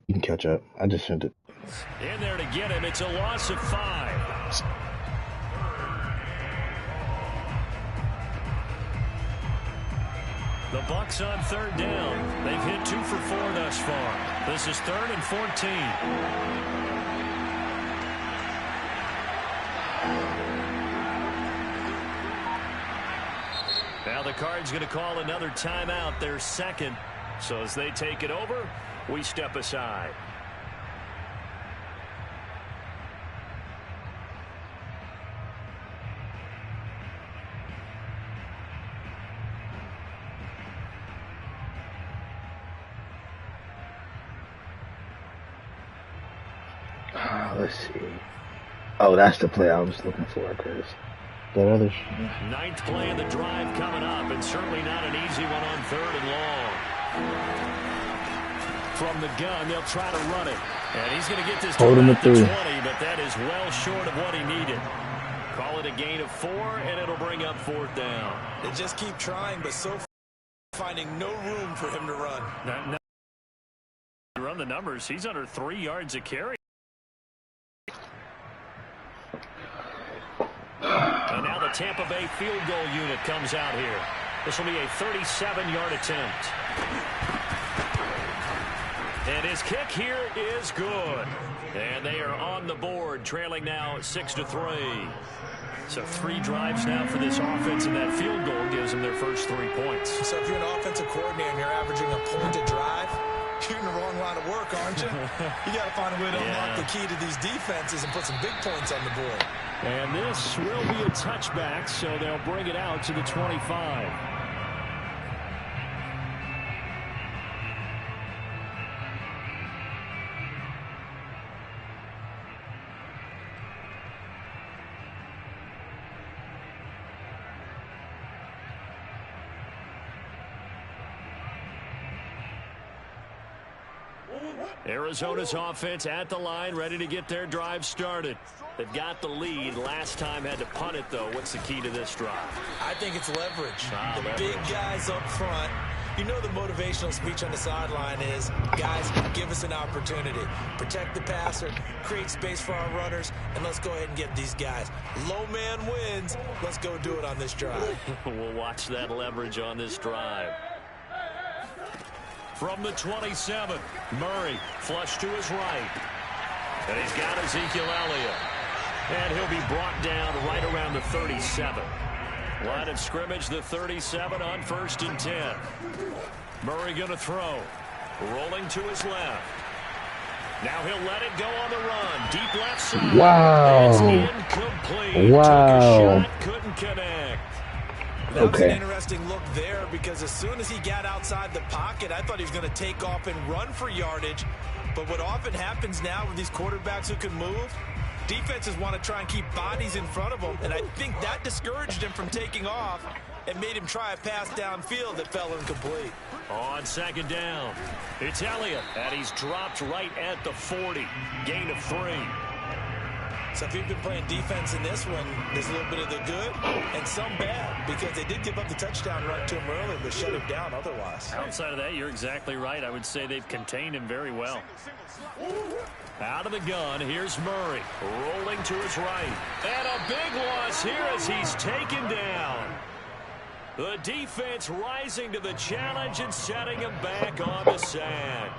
You can catch up. I just sent it. In there to get him. It's a loss of 5. The Bucs on 3rd down. They've hit 2 for 4 thus far. This is 3rd and 14. Now the Cards going to call another timeout, their second. So as they take it over, we step aside. Let's see. Oh, that's the play I was looking for, Chris. That other. 9th play of the drive coming up, and certainly not an easy one on 3rd and long. From the gun, they'll try to run it. And he's going to get this to about the 20, but that is well short of what he needed. Call it a gain of 4, and it'll bring up 4th down. They just keep trying, but so far finding no room for him to run. Run the numbers. He's under 3 yards a carry. And now the Tampa Bay field goal unit comes out here. This will be a 37-yard attempt. And his kick here is good. And they are on the board, trailing now 6-3. So 3 drives now for this offense, and that field goal gives them their first 3 points. So if you're an offensive coordinator and you're averaging a point a drive, you're in the wrong line of work, aren't you? You got to find a way to unlock the key to these defenses and put some big points on the board. And this will be a touchback, so they'll bring it out to the 25. Arizona's offense at the line, ready to get their drive started. They've got the lead. Last time had to punt it, though. What's the key to this drive? I think it's leverage. Big guys up front. You know the motivational speech on the sideline is, guys, give us an opportunity. Protect the passer, create space for our runners, and let's go ahead and get these guys. Low man wins. Let's go do it on this drive. We'll watch that leverage on this drive. From the 27, Murray flush to his right. And he's got Ezekiel Elliott. And he'll be brought down right around the 37. Line of scrimmage, the 37 on 1st and 10. Murray going to throw. Rolling to his left. Now he'll let it go on the run. Deep left side. Wow. It's incomplete. Wow. Took a shot, couldn't connect. That was an interesting look there because as soon as he got outside the pocket, I thought he was going to take off and run for yardage. But what often happens now with these quarterbacks who can move, defenses want to try and keep bodies in front of them, and I think that discouraged him from taking off and made him try a pass downfield that fell incomplete. On 2nd down, it's Elliott, and he's dropped right at the 40. Gain of 3. So if you've been playing defense in this one, there's a little bit of the good and some bad because they did give up the touchdown run to him early but shut him down otherwise. Outside of that, you're exactly right. I would say they've contained him very well. Out of the gun, here's Murray. Rolling to his right. And a big loss here as he's taken down. The defense rising to the challenge and setting him back on the sack.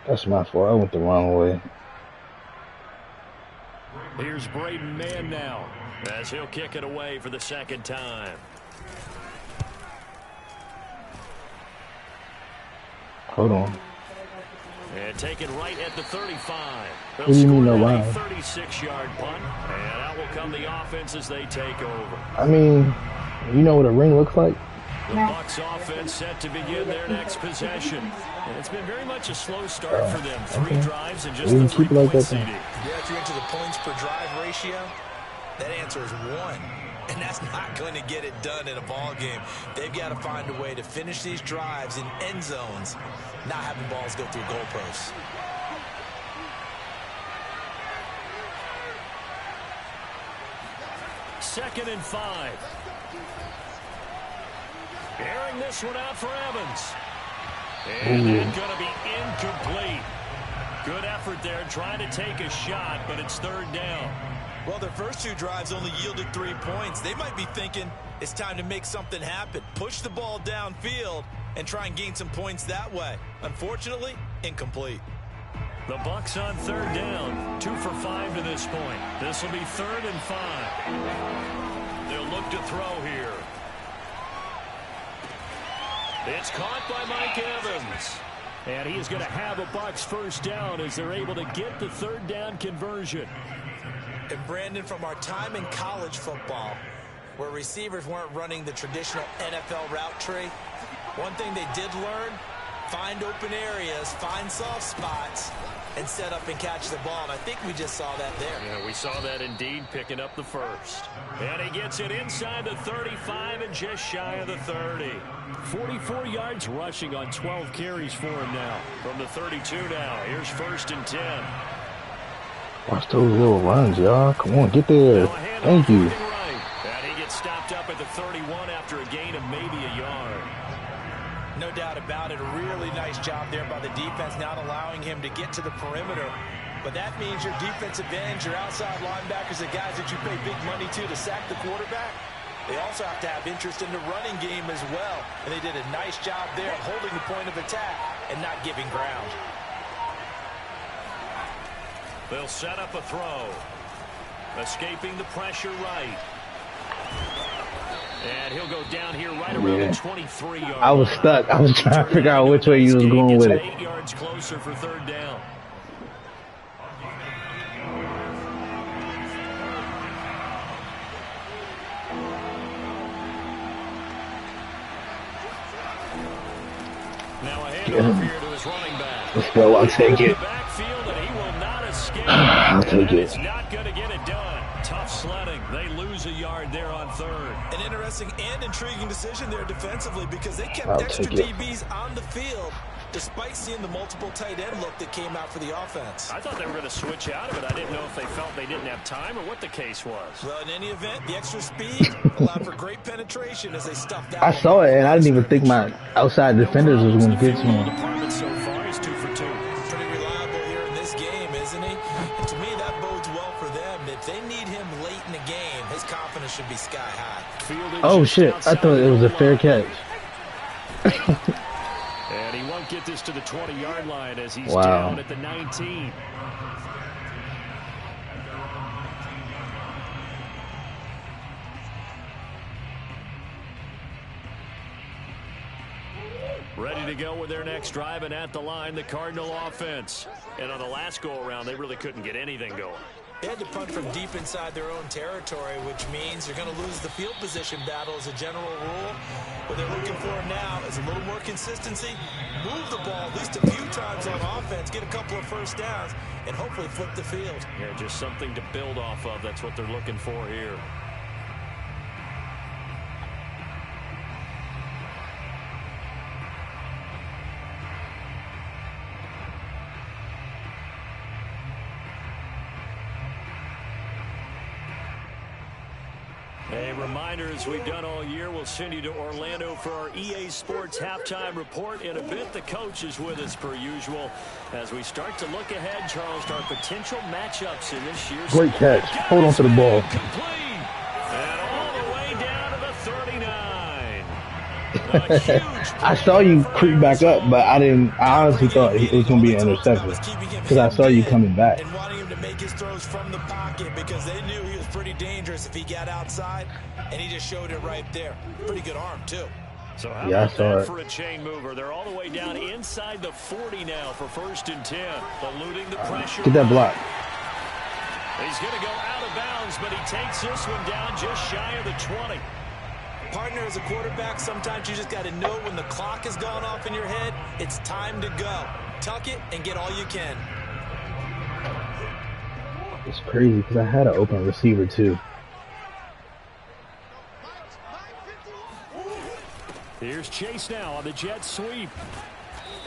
That's my fault. I went the wrong way. Here's Braden Mann now as he'll kick it away for the 2nd time. Hold on. And taken right at the 35. What do you mean, no wow? 36-yard punt, and out will come the offense as they take over. I mean, you know what a ring looks like? The Bucs offense set to begin their next possession. And it's been very much a slow start for them. 3 drives and just the 3-point CD. Yeah, if you're into the points per drive ratio, that answer is 1. And that's not going to get it done in a ball game. They've got to find a way to finish these drives in end zones, not having balls go through goalposts. Second and 5. Airing this one out for Evans. And that's going to be incomplete. Good effort there trying to take a shot, but it's third down. Well, their first two drives only yielded 3 points. They might be thinking it's time to make something happen. Push the ball downfield and try and gain some points that way. Unfortunately, incomplete. The Bucs on third down. 2 for 5 to this point. This will be 3rd and 5. They'll look to throw here. It's caught by Mike Evans. And he is going to have a Bucs first down as they're able to get the third down conversion. And Brandon, from our time in college football, where receivers weren't running the traditional NFL route tree, one thing they did learn, find open areas, find soft spots, and set up and catch the ball. And I think we just saw that there. Yeah, we saw that indeed, picking up the first. And he gets it inside the 35 and just shy of the 30. 44 yards rushing on 12 carries for him now. From the 32 now, here's 1st and 10. Watch those little runs, y'all. Come on, get there. Thank you. And he gets stopped up at the 31 after a gain of maybe a yard. No doubt about it. A really nice job there by the defense, not allowing him to get to the perimeter. But that means your defensive ends, your outside linebackers, the guys that you pay big money to sack the quarterback, they also have to have interest in the running game as well. And they did a nice job there of holding the point of attack and not giving ground. They'll set up a throw. Escaping the pressure right. And he'll go down here right around the 23-yard line. I was stuck. I was trying to figure out which way you was going with it. 8 yards closer for third down. Now a handoff here to his running back. Let's go. I'll take it. Backfield, and he will not escape. I'll take it. It's not going to get it done. Tough sledding. They lose a yard there on third. An interesting and intriguing decision there defensively because they kept extra DBs on the field despite seeing the multiple tight end look that came out for the offense. I thought they were going to switch out of it. I didn't know if they felt they didn't have time or what the case was. Well, in any event, the extra speed allowed for great penetration as they stuffed out. I saw it, and I didn't even think my outside defenders was going to get to him. Department so far is 2 for 2. Pretty reliable here in this game, isn't he? And to me, that bodes well for them. If they need him late in the game, his confidence should be sky high. Oh, shit. I thought it was a fair catch. And he won't get this to the 20-yard line as he's down at the 19. Ready to go with their next drive, and at the line, the Cardinal offense. And on the last go-around, they really couldn't get anything going. They had to punt from deep inside their own territory, which means you're going to lose the field position battle as a general rule. What they're looking for now is a little more consistency, move the ball at least a few times on offense, get a couple of first downs, and hopefully flip the field. Yeah, just something to build off of. That's what they're looking for here. A reminder, as we've done all year, we'll send you to Orlando for our EA Sports halftime report. In a bit, the coach is with us per usual. As we start to look ahead, Charles, to our potential matchups in this year's... Great catch. Hold on to the ball. Complete. And all the way down to the 39. I saw you creep back up, but I honestly thought it was going to be an interception because I saw you coming back. And wanting him to make his throws from the pocket because they knew he was pretty dangerous if he got outside, and he just showed it right there. Pretty good arm, too. So how about that for a chain mover? They're all the way down inside the 40 now for 1st and 10. Eluding the pressure. Get that block. He's going to go out of bounds, but he takes this one down just shy of the 20. Partner, as a quarterback, sometimes you just got to know when the clock has gone off in your head, it's time to go. Tuck it and get all you can. It's crazy because I had an open receiver, too. Here's Chase now on the jet sweep.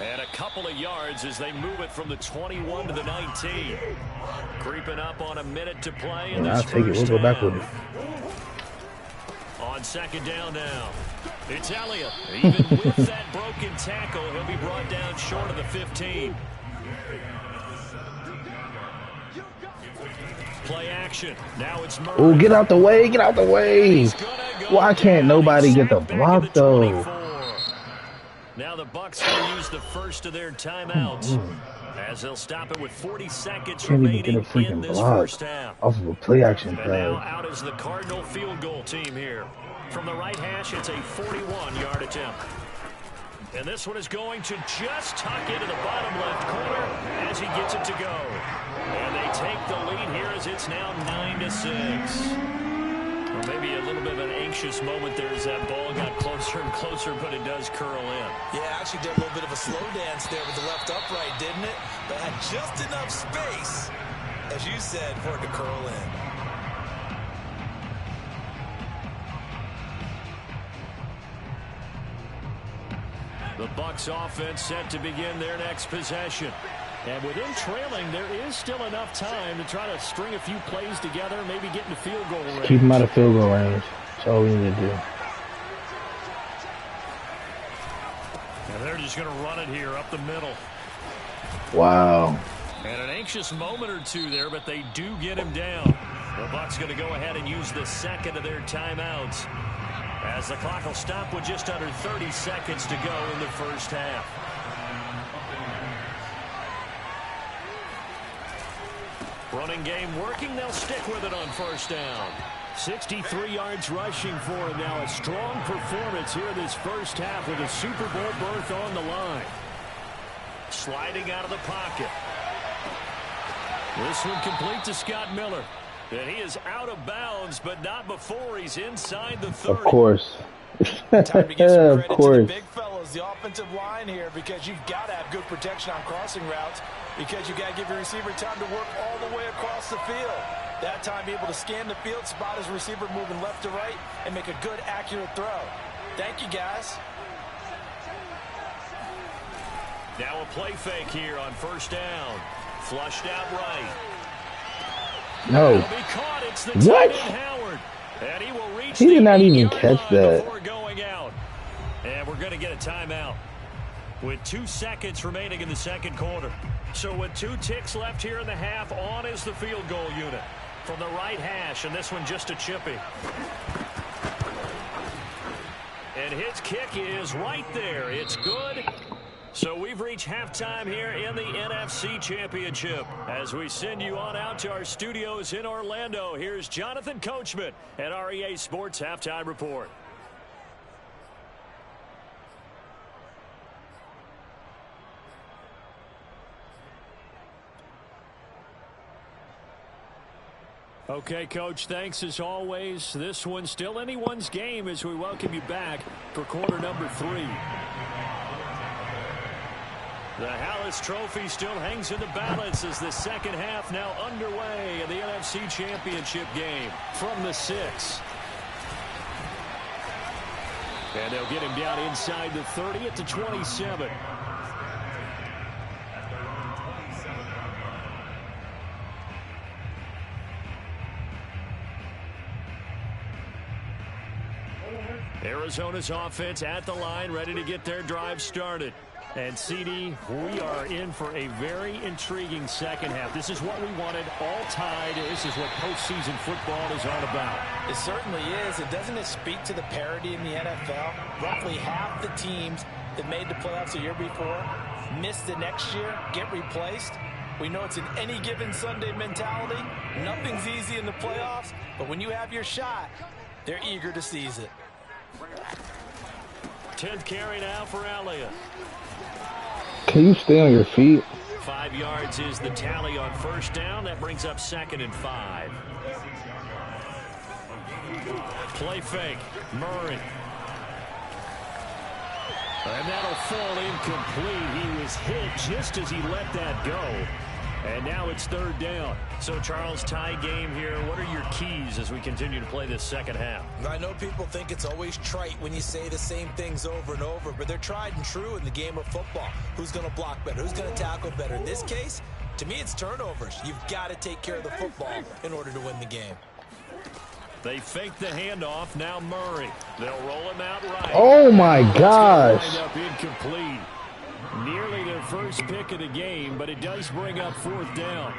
And a couple of yards as they move it from the 21 to the 19. Creeping up on a minute to play. And I'll take it. We'll go back with it. On second down now, it's Elliott. Even with that broken tackle, he'll be brought down short of the 15. Play action. Now it's Murray. Oh, get out the way. Get out the way. Why can't nobody get the block, though? Now the Bucs will use the first of their timeouts as they'll stop it with 40 seconds remaining in this first half. Off of a play action And now out is the Cardinal field goal team here. From the right hash, it's a 41-yard attempt. And this one is going to just tuck into the bottom left corner as he gets it to go. And they take the lead here as it's now 9-6. Or maybe a little bit of an anxious moment there as that ball got closer and closer, but it does curl in. Yeah, actually did a little bit of a slow dance there with the left upright, didn't it? But had just enough space, as you said, for it to curl in. The Bucs offense set to begin their next possession. And with him trailing, there is still enough time to try to string a few plays together, maybe get into field goal range. Keep him out of field goal range. That's all we need to do. And they're just going to run it here up the middle. Wow. And an anxious moment or two there, but they do get him down. The Bucs going to go ahead and use the second of their timeouts, as the clock will stop with just under 30 seconds to go in the first half. Running game working. They'll stick with it on first down. 63 yards rushing for him now. A strong performance here this first half with a Super Bowl berth on the line. Sliding out of the pocket. This one complete to Scott Miller. And he is out of bounds, but not before he's inside the 30. Of course. Time to give some Of credit to the course. big fellas, the offensive line here, because you've got to have good protection on crossing routes, because you've got to give your receiver time to work all the way across the field. That time, be able to scan the field, spot his receiver moving left to right, and make a good, accurate throw. Thank you, guys. Now a play fake here on first down. Flushed out right. No. It'll be caught. It's the What? tight end Howard. And he will reach He did the not even 8-yard catch line that. before going out. And we're going to get a timeout with 2 seconds remaining in the second quarter. So with 2 ticks left here in the half, on is the field goal unit from the right hash, and this one just a chippy. And his kick is right there. It's good. So we've reached halftime here in the NFC Championship. As we send you on out to our studios in Orlando, here's Jonathan Coachman at REA Sports Halftime Report. Okay, Coach, thanks as always. This one's still anyone's game as we welcome you back for quarter number 3. The Hallis Trophy still hangs in the balance as the second half now underway in the NFC Championship game from the 6. And they'll get him down inside the 30 at the 27. Arizona's offense at the line, ready to get their drive started. And, CD, we are in for a very intriguing second half. This is what we wanted, all tied. This is what postseason football is all about. It certainly is. And doesn't it speak to the parity in the NFL? Roughly half the teams that made the playoffs the year before miss the next year, get replaced. We know it's an any given Sunday mentality. Nothing's easy in the playoffs, but when you have your shot, they're eager to seize it. 10th carry now for Elliott. Can you stay on your feet? 5 yards is the tally on first down. That brings up 2nd and 5. Play fake. Murray. And that'll fall incomplete. He was hit just as he let that go. And now it's 3rd down. So, Charles, tie game here. What are your keys as we continue to play this second half? I know people think it's always trite when you say the same things over and over, but they're tried and true in the game of football. Who's going to block better? Who's going to tackle better? In this case, to me, it's turnovers. You've got to take care of the football in order to win the game. They fake the handoff. Now Murray. They'll roll him out right. Oh my gosh. Wind up incomplete. Nearly their first pick of the game, but it does bring up 4th down.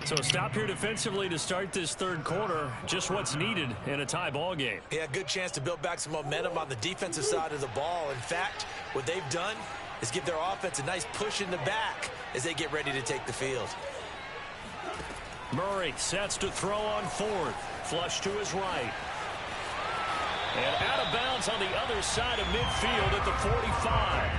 So stop here defensively to start this third quarter. Just what's needed in a tie ball game. Yeah, good chance to build back some momentum on the defensive side of the ball. In fact, what they've done is give their offense a nice push in the back as they get ready to take the field. Murray sets to throw on 4th. Flush to his right. And out of bounds on the other side of midfield at the 45.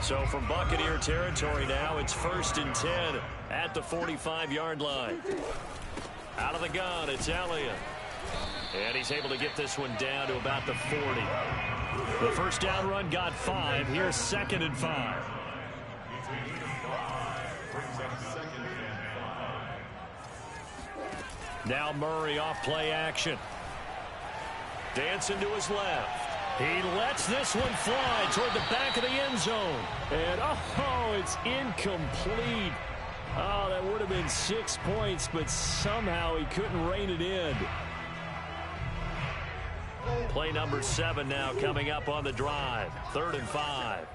So from Buccaneer territory now, it's 1st and 10 at the 45-yard line. Out of the gun, it's Elliott. And he's able to get this one down to about the 40. The first down run got 5. Here's 2nd and 5. Now Murray off play action. Dancing to his left. He lets this one fly toward the back of the end zone. And, oh, it's incomplete. Oh, that would have been 6 points, but somehow he couldn't rein it in. Play number 7 now coming up on the drive. 3rd and 5.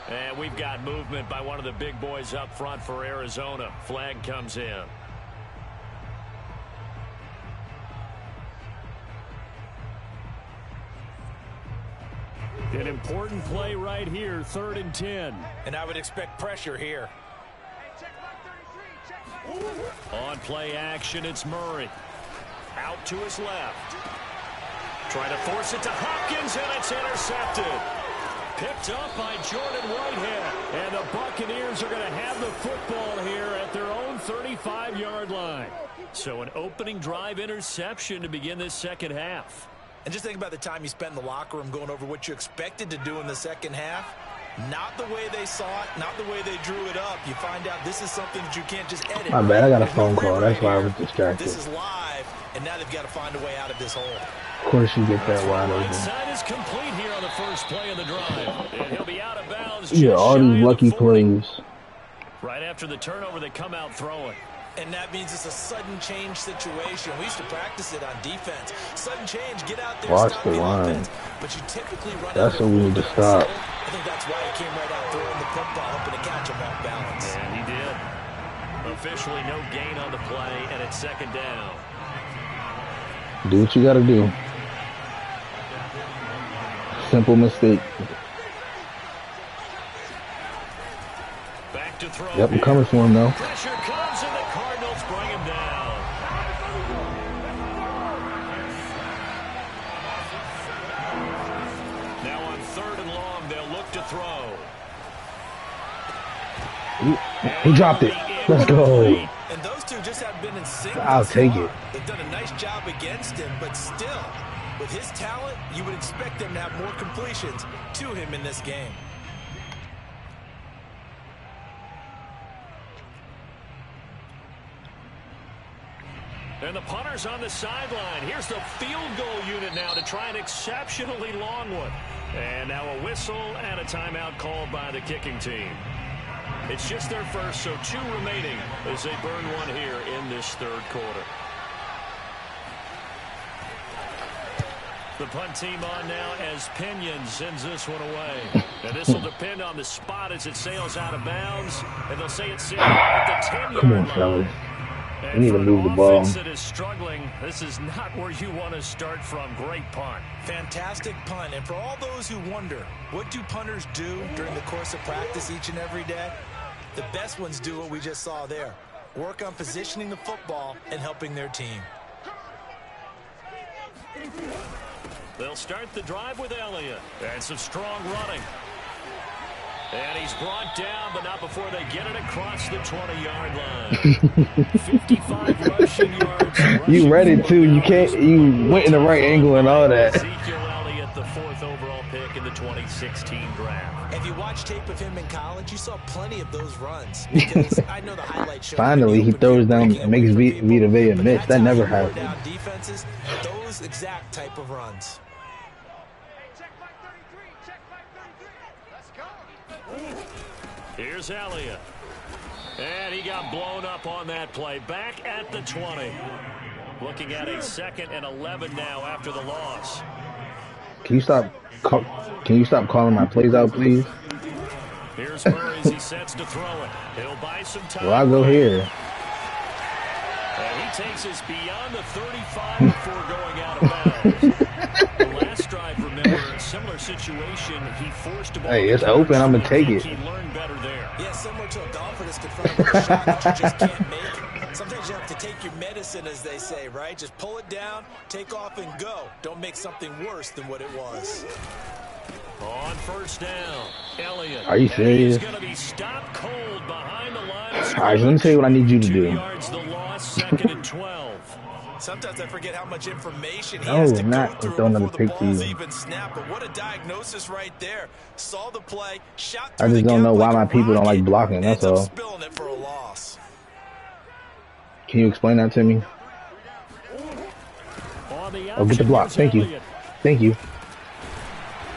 And we've got movement by one of the big boys up front for Arizona. Flag comes in. An important play right here, 3rd and 10. And I would expect pressure here. On play action, it's Murray. Out to his left. Trying to force it to Hopkins, and it's intercepted. Picked up by Jordan Whitehead. And the Buccaneers are going to have the football here at their own 35-yard line. So an opening drive interception to begin this second half. And just think about the time you spent in the locker room going over what you expected to do in the second half. Not the way they saw it, not the way they drew it up. You find out this is something that you can't just edit. My bad, I got a phone call. That's why I was distracted. This is live, and now they've got to find a way out of this hole. Of course you get that wide Right open. side is complete here on the first play of the drive. And he'll be out of bounds. Yeah, all these lucky plays. Right after the turnover, they come out throwing. And that means it's a sudden change situation. We used to practice it on defense. Sudden change, get out there, Watch stop the line. offense. But you typically run That's out what we need to stop. I think that's why he came right out throwing the football, hoping to catch him off balance. And he did. Officially no gain on the play, and it's 2nd down. Do what you got to do. Simple mistake. Back to throw. Yep, I'm coming for him, though. Pressure comes, and the Cardinals bring him down. Now on 3rd and long, they'll look to throw. He dropped it. Let's go. And those two just have been in sync. I'll take it. They've done a nice job against him, but still, with his talent, you would expect them to have more completions to him in this game. And the punter's on the sideline. Here's the field goal unit now to try an exceptionally long one. And now a whistle and a timeout called by the kicking team. It's just their first, so 2 remaining as they burn one here in this third quarter. The punt team on now as Pinion sends this one away. And this will depend on the spot as it sails out of bounds. And they'll say it's at the 10-yard line. Come on, fellas. We need to move the ball. That is struggling. This is not where you want to start from. Great punt. Fantastic punt. And for all those who wonder, what do punters do during the course of practice each and every day? The best ones do what we just saw there. Work on positioning the football and helping their team. They'll start the drive with Elliott. And some strong running. And he's brought down, but not before they get it across the 20-yard line. 55 rushing yards. You read it too. You can't. You went in the right angle and all that. Ezekiel Elliott, the 4th overall pick in the 2016 draft. If you watch tape of him in college, you saw plenty of those runs. Because I know the highlight show. Finally, he throws down and makes Vita Vea miss. That never happened. Defenses, those exact type of runs. Here's Elliott. And he got blown up on that play. Back at the 20. Looking at a 2nd and 11 now after the loss. Can you stop calling my plays out, please? Here's Murray as he sets to throw it. He'll buy some time. Well, I'll go here. And he takes us beyond the 35 before going out of bounds. The last drive, remember, a similar situation. He forced a ball. Hey, it's open. I'm going to take it. He learned better there. Yeah, similar to a golfer that's confronted with a shot that you just can't make. Sometimes you have to take your medicine, as they say, right? Just pull it down, take off, and go. Don't make something worse than what it was. On first down, Elliott. Are you serious? He's going to be stopped cold behind the line of scrimmage. All right, let me tell you what I need you to 2 do. yards the loss, 2nd and 12. Sometimes I forget how much information he has to go through before the ball's even snapped. But what a diagnosis right there. Saw the play, shot through I just the don't know gap why like my a people don't like rocket, blocking, that's ends up all. spilling it for a loss. Can you explain that to me? Oh, get the block. Thank you. Thank you.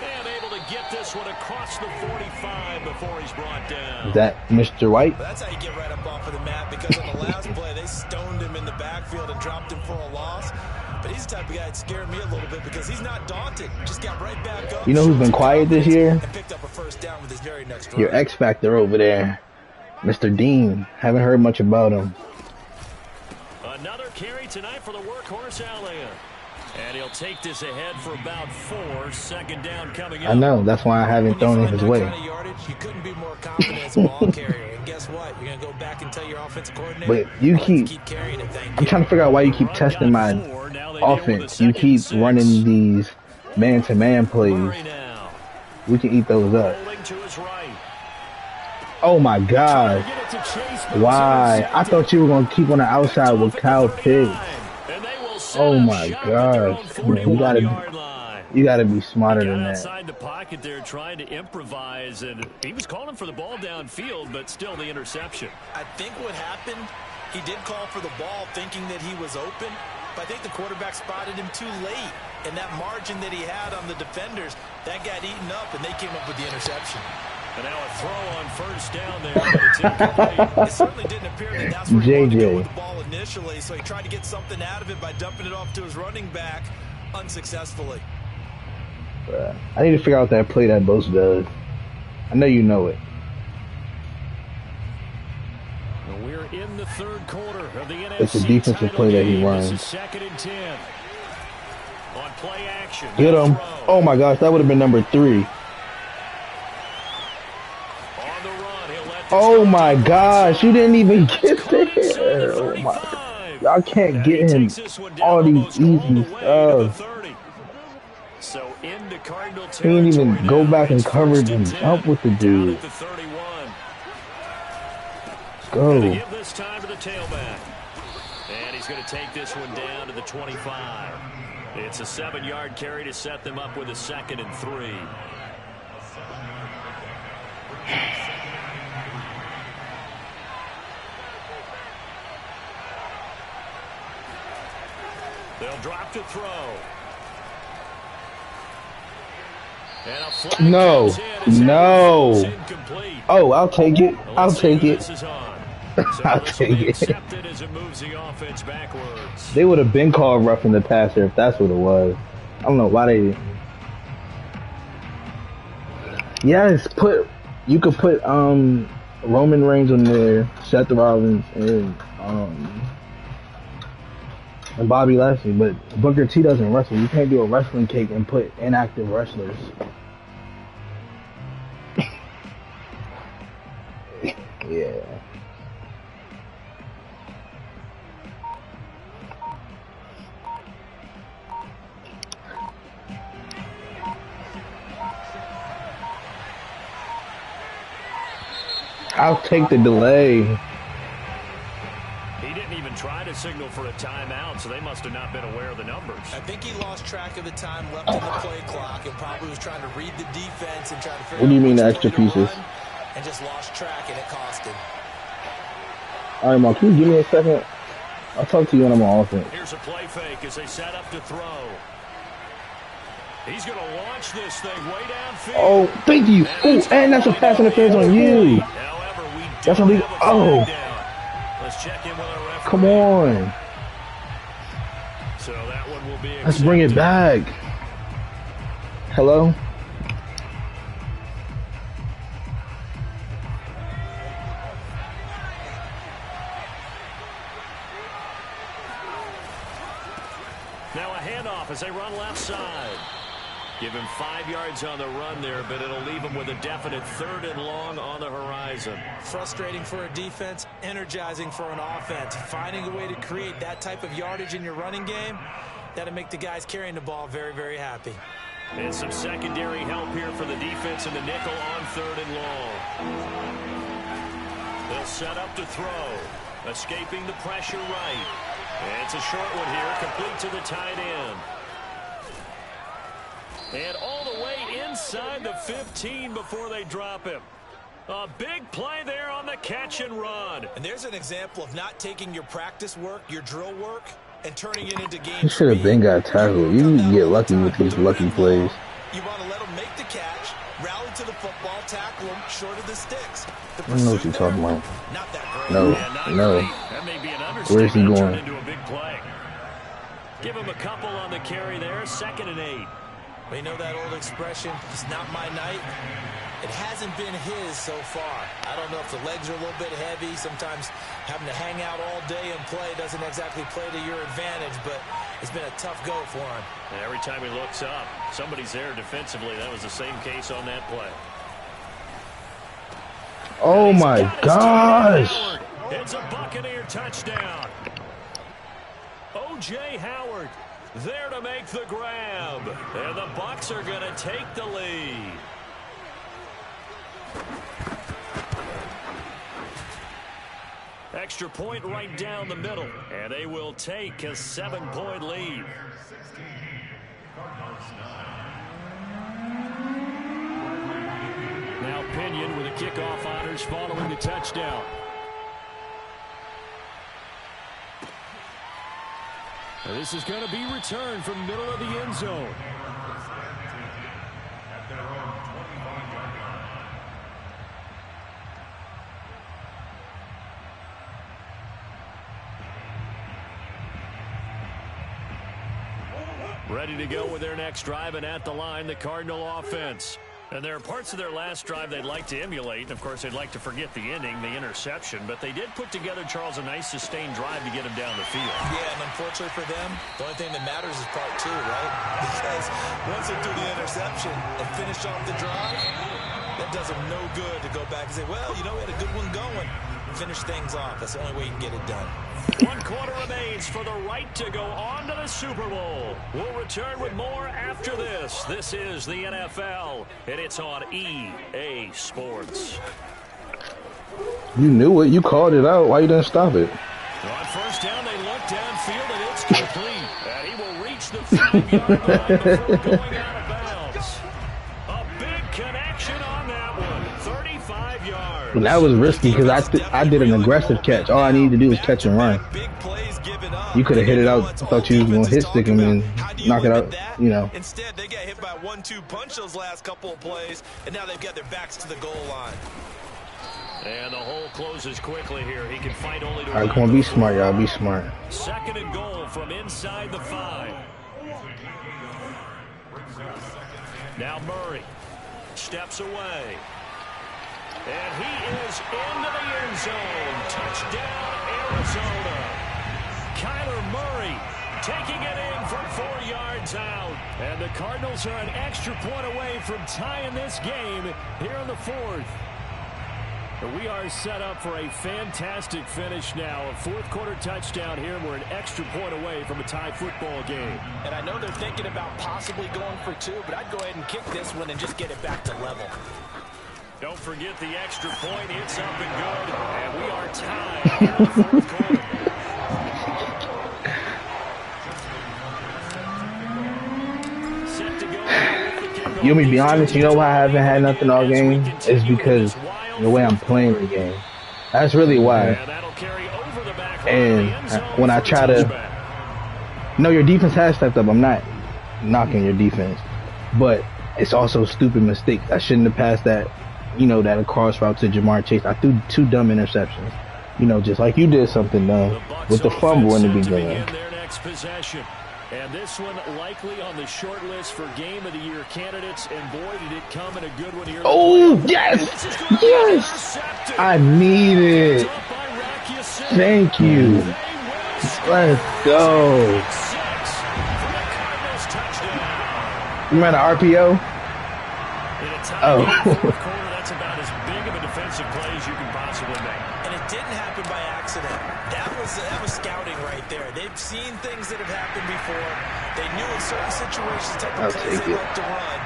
And able to get this one across the 45 before he's brought down. Is that Mr. White? But that's how you get right up off of the mat, because on the last play, they stoned him in the backfield and dropped him for a loss. But he's the type of guy that scared me a little bit because he's not daunted. Just got right back up. You know who's been quiet this year? And picked up a first down with his very next run. Your X Factor over there. Mr. Dean. Haven't heard much about him. Another carry tonight for the workhorse Elliott. And he'll take this ahead for about 4. 2nd down coming up. I know. That's why I haven't thrown it his way. Kind of yardage, you couldn't be more confident as a ball carrier. And guess what? You're going to go back and tell your offensive coordinator. But you keep carrying it. Thank you. I'm trying to figure out why you keep testing my offense. You keep running these man-to-man plays. We can eat those up. Oh my God. Why? I thought you were going to keep on the outside with Kyle Pitts. Oh my gosh. Man, you gotta be smarter than that. Outside the pocket there trying to improvise, and he was calling for the ball downfield, but still the interception. I think what happened, he did call for the ball thinking that he was open, but I think the quarterback spotted him too late. And that margin that he had on the defenders, that got eaten up, and they came up with the interception. And now a throw on first down there, but it's incomplete. It certainly didn't appear that that's where he wanted to go with the ball initially, so he tried to get something out of it by dumping it off to his running back unsuccessfully. I need to figure out that play that Bose does. I know you know it. We're in the 3rd quarter of the NFC. It's a defensive play that he runs. This is 2nd and 10. On play action. Get him. Oh my gosh, that would have been number 3. Oh my gosh, you didn't even get there. Oh my, y'all can't get him all these easy stuff. He didn't even go back and coverage and jump with the dude. Go. Give this time to the tailback. And he's going to take this one down to the 25. It's a 7-yard carry to set them up with a 2nd and 3. They'll drop to throw. And a no. Oh, I'll take it. I'll take it. I'll take it. They would have been called roughing the passer if that's what it was. I don't know why they didn't. Yes, you could put Roman Reigns on there, Seth Rollins, and Bobby Lashley, but Booker T doesn't wrestle. You can't do a wrestling cake and put inactive wrestlers. Yeah. I'll take the delay. He didn't even try to signal for a timeout, so they must have not been aware of the numbers. I think he lost track of the time left on the play clock and probably was trying to read the defense and try to figure out what do you mean the extra pieces? And just lost track, and it cost him. All right, Mark, can you give me a second? I'll talk to you when I'm on offense. Here's a play fake as they set up to throw. He's going to launch this thing way downfield. Oh, thank you. Oh, and that's a pass interference on you. That's illegal. Oh. Let's check in with our referee. Come on. So that one will be Let's bring it back. Hello? Now a handoff as they run left side. Give him 5 yards on the run there, but it'll leave him with a definite 3rd and long on the horizon. Frustrating for a defense, energizing for an offense. Finding a way to create that type of yardage in your running game, that'll make the guys carrying the ball very, very happy. And some secondary help here for the defense in the nickel on 3rd and long. They'll set up to throw. Escaping the pressure right. And it's a short one here, complete to the tight end. And all the way inside the 15 before they drop him. A big play there on the catch and run. And there's an example of not taking your practice work, your drill work, and turning it into game. He should have been got tackled. You get lucky with these lucky plays. You want to let him make the catch, rally to the football, tackle him short of the sticks. I don't know what you're talking about. Not that great. No, no. That may be an Where is he understatement. going? Into a big play. Give him a couple on the carry there. 2nd and 8. We know that old expression, it's not my night. It hasn't been his so far. I don't know if the legs are a little bit heavy. Sometimes having to hang out all day and play doesn't exactly play to your advantage, but it's been a tough go for him. And every time he looks up, somebody's there defensively. That was the same case on that play. Oh my gosh. It's a Buccaneer touchdown. O.J. Howard there to make the grab. And the Bucs are going to take the lead. Extra point right down the middle. And they will take a 7-point lead. Now Pinion with a kickoff honors following the touchdown. And this is going to be returned from the middle of the end zone. Ready to go with their next drive, and at the line, the Cardinal offense. And there are parts of their last drive they'd like to emulate. Of course, they'd like to forget the ending, the interception. But they did put together, Charles, a nice sustained drive to get him down the field. Yeah, and unfortunately for them, the only thing that matters is part 2, right? Because once they do the interception and finish off the drive, that does them no good to go back and say, well, you know, we had a good one going. Finish things off. That's the only way you can get it done. 1 quarter remains for the right to go on to the Super Bowl. We'll return with more after this. This is the NFL, and it's on EA Sports. You knew it. You called it out. Why you didn't stop it? On first down, they look downfield, and it's complete. And he will reach the 5-yard line before going out of bounds. A big connection on that one. 35 yards. And that was risky because I did an aggressive catch. All I needed to do was catch and run. You could have hit it out. I thought you was going to hit stick him and knock it out, you know. Instead, they got hit by a 1-2 punch those last couple of plays, and now they've got their backs to the goal line. And the hole closes quickly here. He can fight only to All right, come on, be smart, y'all. Be smart. 2nd and goal from inside the 5. Now Murray steps away. And he is into the end zone. Touchdown, Arizona. Kyler Murray taking it in from 4 yards out. And the Cardinals are an extra point away from tying this game here in the 4th. We are set up for a fantastic finish now. A 4th quarter touchdown here. We're an extra point away from a tie football game. And I know they're thinking about possibly going for 2, but I'd go ahead and kick this one and just get it back to level. Don't forget the extra point. It's up and good. And we are tied in the 4th quarter. Set to go now with the kickoff. You want me to be honest? You know why I haven't had nothing all game? It's because the way I'm playing the game. That's really why. And when I try to... No, your defense has stepped up. I'm not knocking your defense. But it's also stupid mistakes. I shouldn't have passed that you know, that cross route to Jamar Chase. I threw 2 dumb interceptions. You know, just like you did something dumb with the fumble in the beginning. Their next possession. And this one likely on the short list for Game of the Year candidates. And boy, did it come in a good one here. Oh, yes! Yes! I need it. Thank you. Let's go. You meant an RPO? Oh. That's about as big of a defensive play as you can possibly make. And it didn't happen by accident. That was scouting right there. They've seen things that have happened before. They knew in certain situations type of plays they like to run.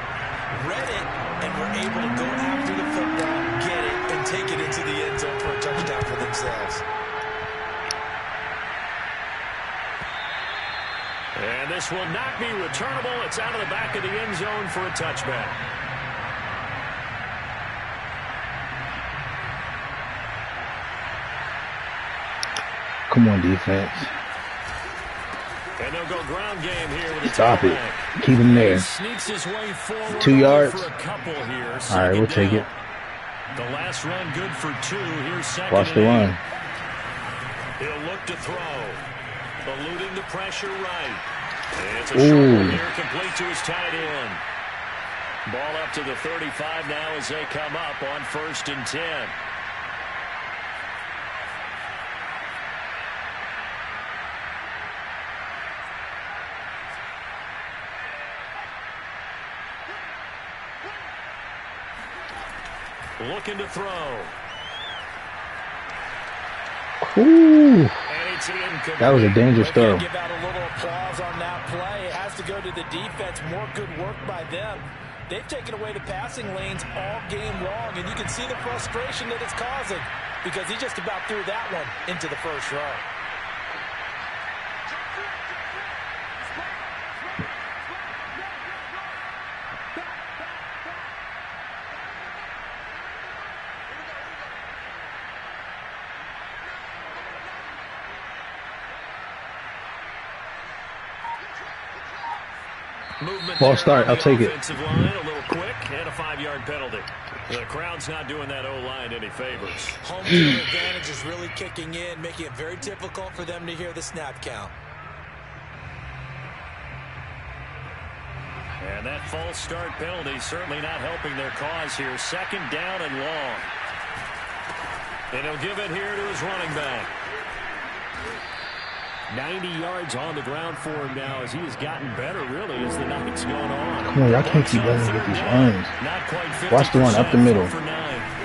Read it, and were able to go after the football, get it, and take it into the end zone for a touchdown for themselves. And this will not be returnable. It's out of the back of the end zone for a touchback. Come on, defense. And they'll go ground game here with a Stop it. back. Keep him there. Sneaks his way forward 2 yards. for a couple here. All right, we'll take it. The last run good for 2. Here's second. Watch the run. He'll look to throw. Eluding the pressure right. And it's a short one here, complete to his tight end. Ball up to the 35 now as they come up on 1st and 10. Looking to throw. Ooh. That was a dangerous throw. Give out a little applause on that play. It has to go to the defense. More good work by them. They've taken away the passing lanes all game long, and you can see the frustration that it's causing because he just about threw that one into the first row. Ball start. I'll take it. Line, a little quick and a 5-yard penalty. The crowd's not doing that O-line any favors. Home field advantage is really kicking in, making it very difficult for them to hear the snap count. And that false start penalty certainly not helping their cause here. 2nd down and long. And he'll give it here to his running back. 90 yards on the ground for him now as he has gotten better, really, as the night's gone on. Come on, y'all can't keep running with these runs. Watch the run up the middle.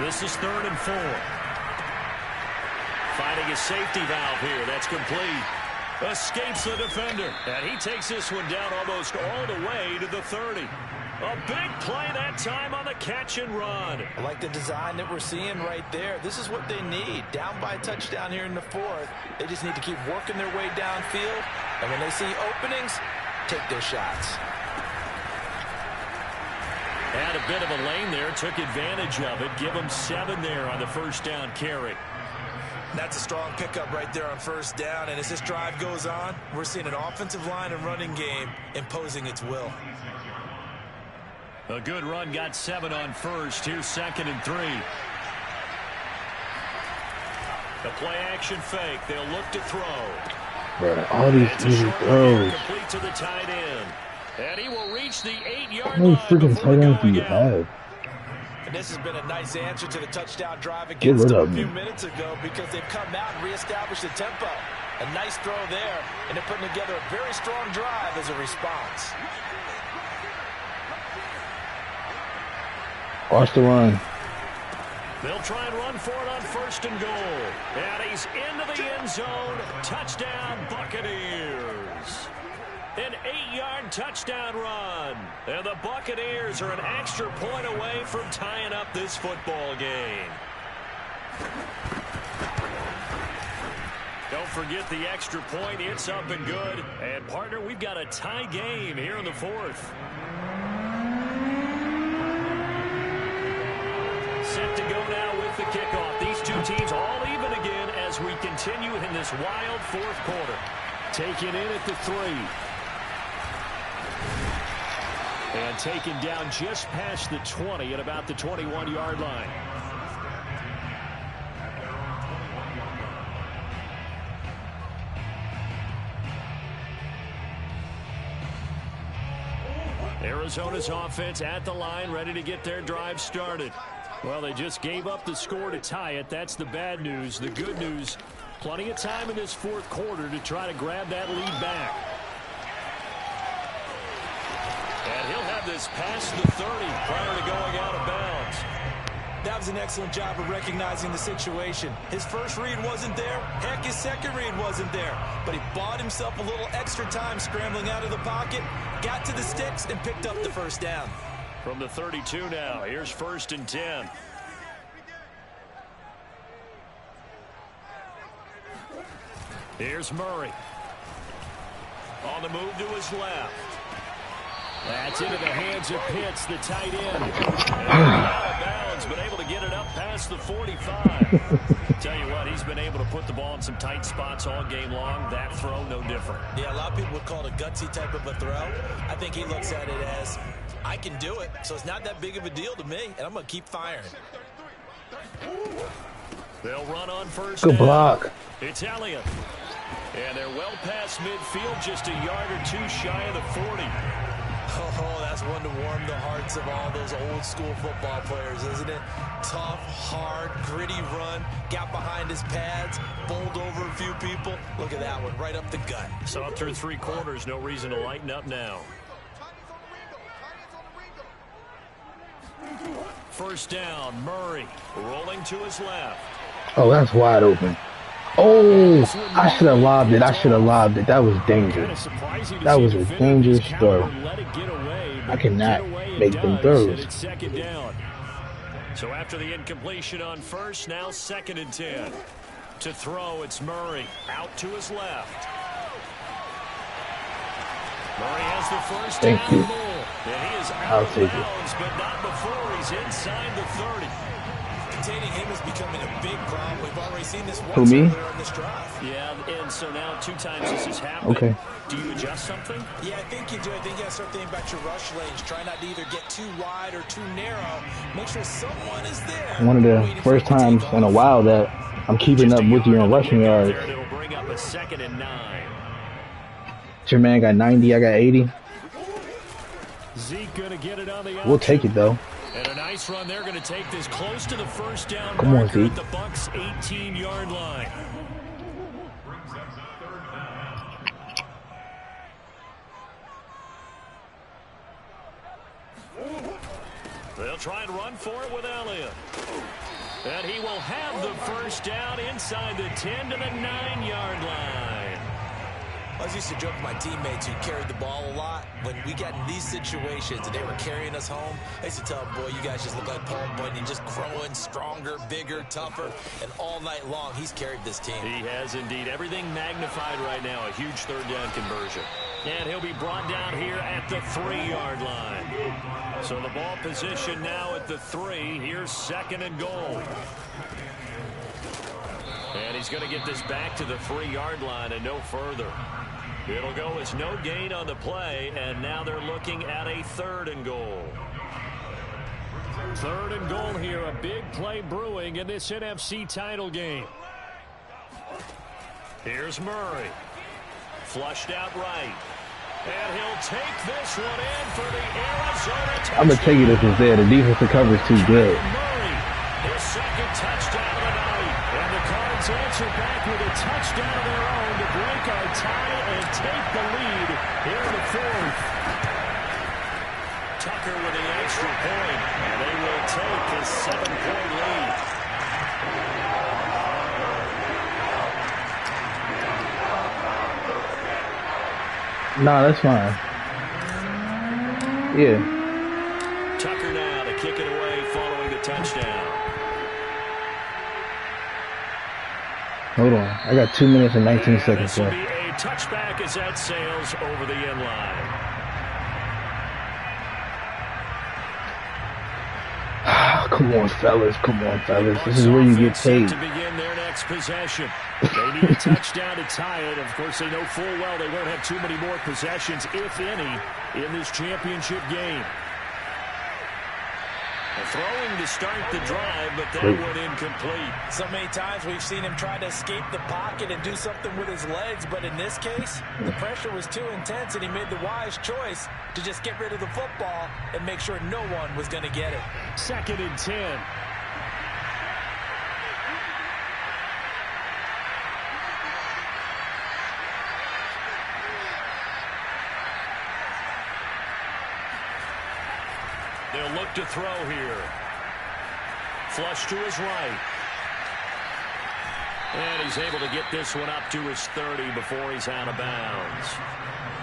This is 3rd and 4. Finding a safety valve here. That's complete. Escapes the defender. And he takes this one down almost all the way to the 30. A big play that time on the catch and run. I like the design that we're seeing right there. This is what they need. Down by a touchdown here in the 4th. They just need to keep working their way downfield. And when they see openings, take their shots. Had a bit of a lane there. Took advantage of it. Give them 7 there on the 1st down carry. That's a strong pickup right there on 1st down. And as this drive goes on, we're seeing an offensive line and running game imposing its will. A good run, got 7 on 1st. Here's 2nd and 3. The play action fake. They'll look to throw. Bro, all these easy throws. Complete to the tight end. And he will reach the 8-yard line. How many freaking tight ends do you have? And this has been a nice answer to the touchdown drive against them a few minutes ago because they've come out and reestablished the tempo. A nice throw there, and they're putting together a very strong drive as a response. Watch the run. They'll try and run for it on 1st and goal. And he's into the end zone. Touchdown, Buccaneers. An 8-yard touchdown run. And the Buccaneers are an extra point away from tying up this football game. Don't forget the extra point. It's up and good. And, partner, we've got a tie game here in the 4th. Set to go now with the kickoff. These two teams all even again as we continue in this wild 4th quarter. Taken in at the 3. And taken down just past the 20 at about the 21-yard line. Arizona's offense at the line, ready to get their drive started. Well, they just gave up the score to tie it. That's the bad news. The good news, plenty of time in this fourth quarter to try to grab that lead back. And he'll have this past the 30 prior to going out of bounds. That was an excellent job of recognizing the situation. His first read wasn't there. Heck, his second read wasn't there. But he bought himself a little extra time scrambling out of the pocket, got to the sticks, and picked up the first down. From the 32 now, here's 1st and 10. Here's Murray. On the move to his left. That's into the hands of Pitts, the tight end. Out of bounds, but able to get it up past the 45. Tell you what, he's been able to put the ball in some tight spots all game long. That throw, no different. Yeah, a lot of people would call it a gutsy type of a throw. I think he looks at it as, I can do it, so it's not that big of a deal to me, and I'm going to keep firing. They'll run on first. Good block. It's Elliott. And they're well past midfield, just a yard or two shy of the 40. Oh, that's one to warm the hearts of all those old school football players, isn't it? Tough, hard, gritty run, got behind his pads, bowled over a few people. Look at that one, right up the gut. Saw it through 3 quarters, no reason to lighten up now. First down, Murray rolling to his left. Oh, that's wide open. Oh, I should have lobbed it. I should have lobbed it. That was dangerous. That was a dangerous throw. I cannot make them throws. So after the incompletion on first, now 2nd and 10. To throw, it's Murray out to his left. Murray has the first down. Thank you. And he is I'll out of take bounds, but not before he's inside the 30. Containing him is becoming a big problem. We've already seen this Who, once me? earlier in this drive. Yeah, and so now 2 times this has happened. Okay. Do you adjust something? Yeah, I think you do. I think you got to start thinking about your rush lanes. Try not to either get too wide or too narrow. Make sure someone is there. One of the first times in a while that I'm keeping up with you in rushing yards. It'll bring up a 2nd and 9. Jermaine got 90, I got 80. Zeke gonna get it on the We'll take it though. And a nice run. They're going to take this close to the first down. Come on, Zeke. Zeke. The Bucs' 18-yard line. They'll try and run for it with Elliott. And he will have the first down inside the 10 to the 9-yard line. I used to joke with my teammates who carried the ball a lot. When we got in these situations and they were carrying us home, I used to tell them, boy, you guys just look like Paul Bunyan, just growing stronger, bigger, tougher. And all night long, he's carried this team. He has indeed. Everything magnified right now. A huge 3rd down conversion. And he'll be brought down here at the 3-yard line. So the ball position now at the 3. Here's 2nd and goal. And he's going to get this back to the 3-yard line and no further. It'll go as no gain on the play, and now they're looking at a 3rd and goal. 3rd and goal here, a big play brewing in this NFC title game. Here's Murray. Flushed out right. And he'll take this one in for the Arizona touchdown. I'm going to take it if it's there. The defensive cover is too good. Murray, his 2nd touchdown of the night. And the Cards answer back with a touchdown of their own to break our tie and take the lead here in the 4th. Tucker with the extra point. And they will take a 7-point lead. Nah, that's fine. Yeah. Tucker now to kick it away following the touchdown. Hold on. I got 2 minutes and 19 seconds This will left. be a touchback as that sails over the end line. Come on, fellas. Come on, fellas. This is where you get paid. To begin their next possession. They need a touchdown to tie it. Of course, they know full well they won't have too many more possessions, if any, in this championship game. Throwing to start the drive, but that one incomplete. So many times we've seen him try to escape the pocket and do something with his legs, but in this case, the pressure was too intense, and he made the wise choice to just get rid of the football and make sure no one was going to get it. 2nd and 10. They'll look to throw here. Flush to his right. And he's able to get this one up to his 30 before he's out of bounds.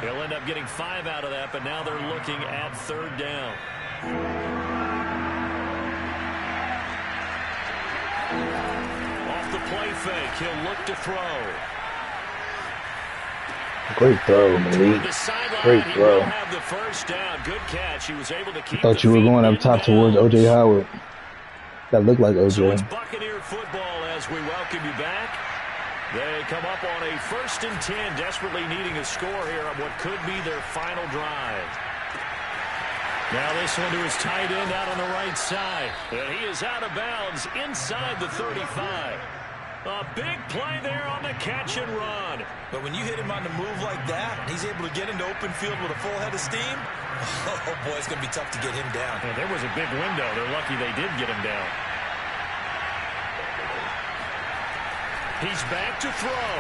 He'll end up getting 5 out of that, but now they're looking at 3rd down. Off the play fake, he'll look to throw. Great throw, Malik. Great throw. Have the first down. Good catch. He was able to keep. I thought you were going up top towards O.J. Howard. That looked like O.J. So it's Buccaneer football as we welcome you back. They come up on a 1st and 10, desperately needing a score here on what could be their final drive. Now this one to his tight end out on the right side. And he is out of bounds inside the 35. A big play there on the catch and run. But when you hit him on the move like that, he's able to get into open field with a full head of steam. Oh, boy, it's going to be tough to get him down. Yeah, there was a big window. They're lucky they did get him down. He's back to throw.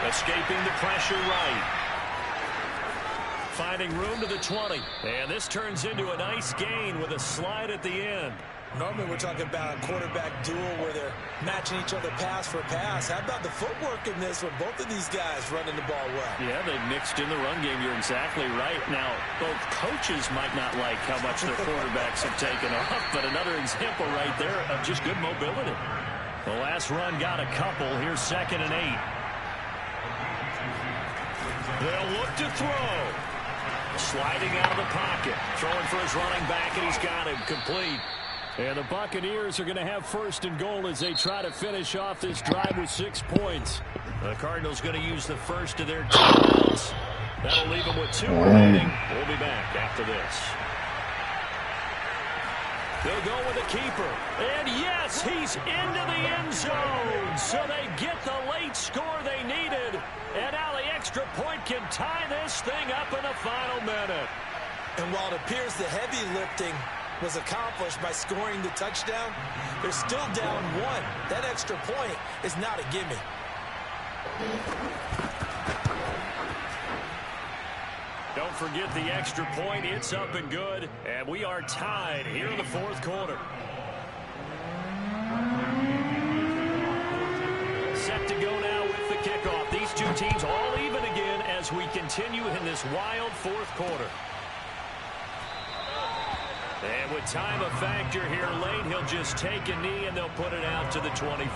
Escaping the pressure right. Finding room to the 20. And this turns into a nice gain with a slide at the end. Normally we're talking about a quarterback duel where they're matching each other pass for pass. How about the footwork in this with both of these guys running the ball well? Yeah, they've mixed in the run game. You're exactly right. Now, both coaches might not like how much their quarterbacks have taken off, but another example right there of just good mobility. The last run got a couple. Here's 2nd and 8. They'll look to throw. Sliding out of the pocket. Throwing for his running back, and he's got him complete. And the Buccaneers are going to have 1st and goal as they try to finish off this drive with 6 points. The Cardinals going to use the first of their timeouts. That'll leave them with 2 remaining. We'll be back after this. They'll go with the keeper. And yes, he's into the end zone. So they get the late score they needed. And now the extra point can tie this thing up in the final minute. And while it appears the heavy lifting was accomplished by scoring the touchdown, they're still down 1. That extra point is not a gimme. Don't forget the extra point. It's up and good. And we are tied here in the 4th quarter. Set to go now with the kickoff. These two teams all even again as we continue in this wild 4th quarter. And with time a factor here late, he'll just take a knee and they'll put it out to the 25.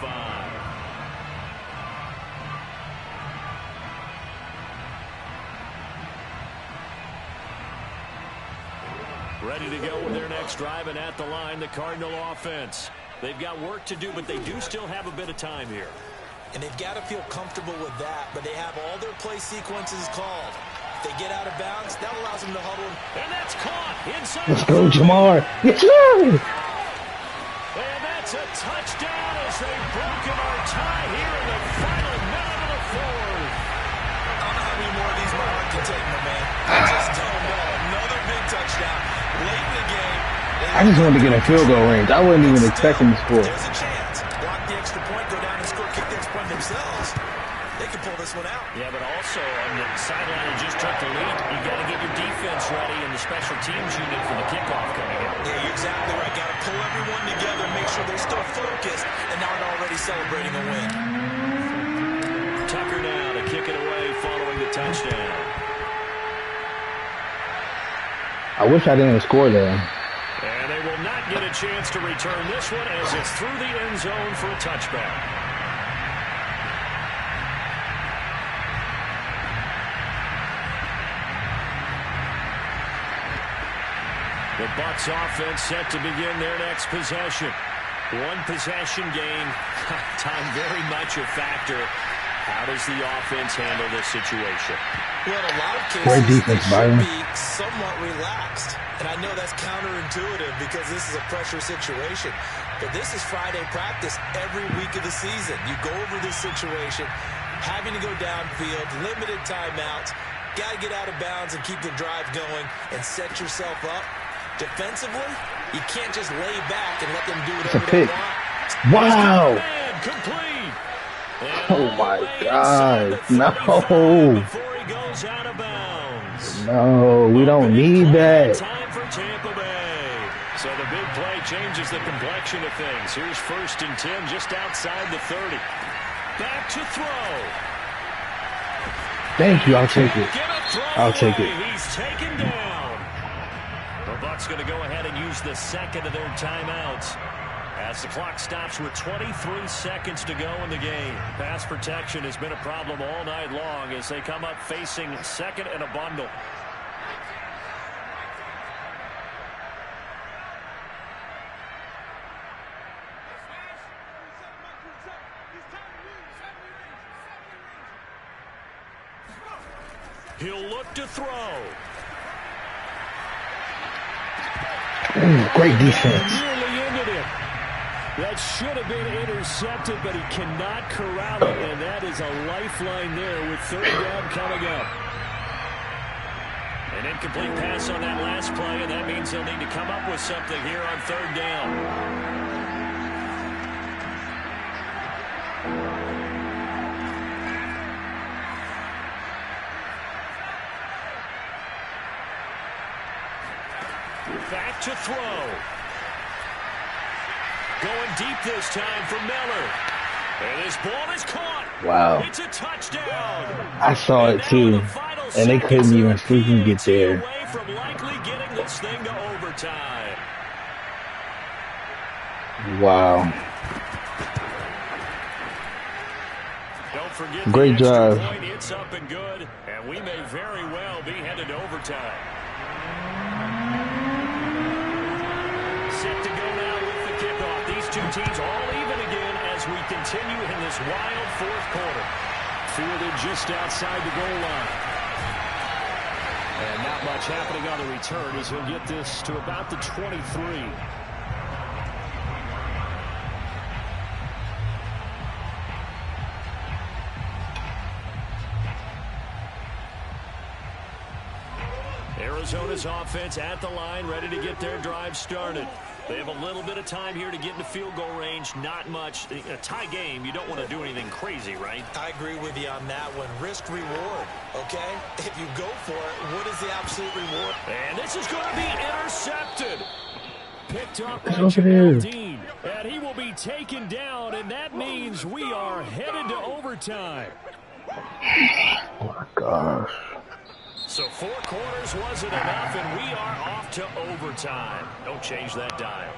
Ready to go with their next drive, and at the line, the Cardinal offense. They've got work to do, but they do still have a bit of time here. And they've got to feel comfortable with that, but they have all their play sequences called. They get out of bounds, that allows them to huddle. And that's caught inside. Let's go, Jamar. Yes, sir. And that's a touchdown as they've broken our tie here in the final minute of the 4th. I don't know how many more of these my heart can take, my man. I just don't know. Another big touchdown late in the game. I just wanted to get a field goal range. I wasn't even expecting the score. There's a chance. Block the extra point, go down and score, kick the extra point themselves. They can pull this one out. Yeah, but also on the sideline that just took the lead, you got to get your defense ready and the special teams unit for the kickoff coming in. Yeah, you're exactly right. Got to pull everyone together, make sure they're still focused and not already celebrating a win. Tucker now to kick it away following the touchdown. I wish I didn't score there. And they will not get a chance to return this one as it's through the end zone for a touchback. The Bucs offense set to begin their next possession. One possession game. Time very much a factor. How does the offense handle this situation? Well, in a lot of cases, great defense, they should be somewhat relaxed. And I know that's counterintuitive because this is a pressure situation. But this is Friday practice every week of the season. You go over this situation, having to go downfield, limited timeouts, got to get out of bounds and keep the drive going and set yourself up. Defensively, you can't just lay back and let them do whatever they want. Wow. Man, complete. Oh my God. No. No, we don't need that. Time for Tampa Bay. So the big play changes the complexion of things. Here's 1st and 10 just outside the 30. Back to throw. Thank you. I'll take it. I'll take it. He's taken down. The Bucs going to go ahead and use the second of their timeouts as the clock stops with 23 seconds to go in the game. Pass protection has been a problem all night long as they come up facing 2nd and a bundle. He'll look to throw. Great defense. That should have been intercepted, but he cannot corral it, and that is a lifeline there with 3rd down coming up. An incomplete pass on that last play, and that means they'll need to come up with something here on 3rd down. Back to throw. Going deep this time for Miller. And his ball is caught. Wow. It's a touchdown. I saw it too. And they couldn't even freaking get there. Away from likely getting this thing to overtime. Wow. Don't forget great drive. Point. It's up and good. And we may very well be headed to overtime. Set to go now with the kickoff. These two teams all even again as we continue in this wild 4th quarter. Fielded just outside the goal line. And not much happening on the return as he'll get this to about the 23. Arizona's offense at the line, ready to get their drive started. They have a little bit of time here to get into field goal range. Not much. A tie game, you don't want to do anything crazy, right? I agree with you on that one. Risk reward, okay? If you go for it, what is the absolute reward? And this is going to be intercepted. Picked up by Jamel Dean. And he will be taken down, and that means we are headed to overtime. Oh my gosh. So 4 quarters wasn't enough, and we are off to overtime. Don't change that dial.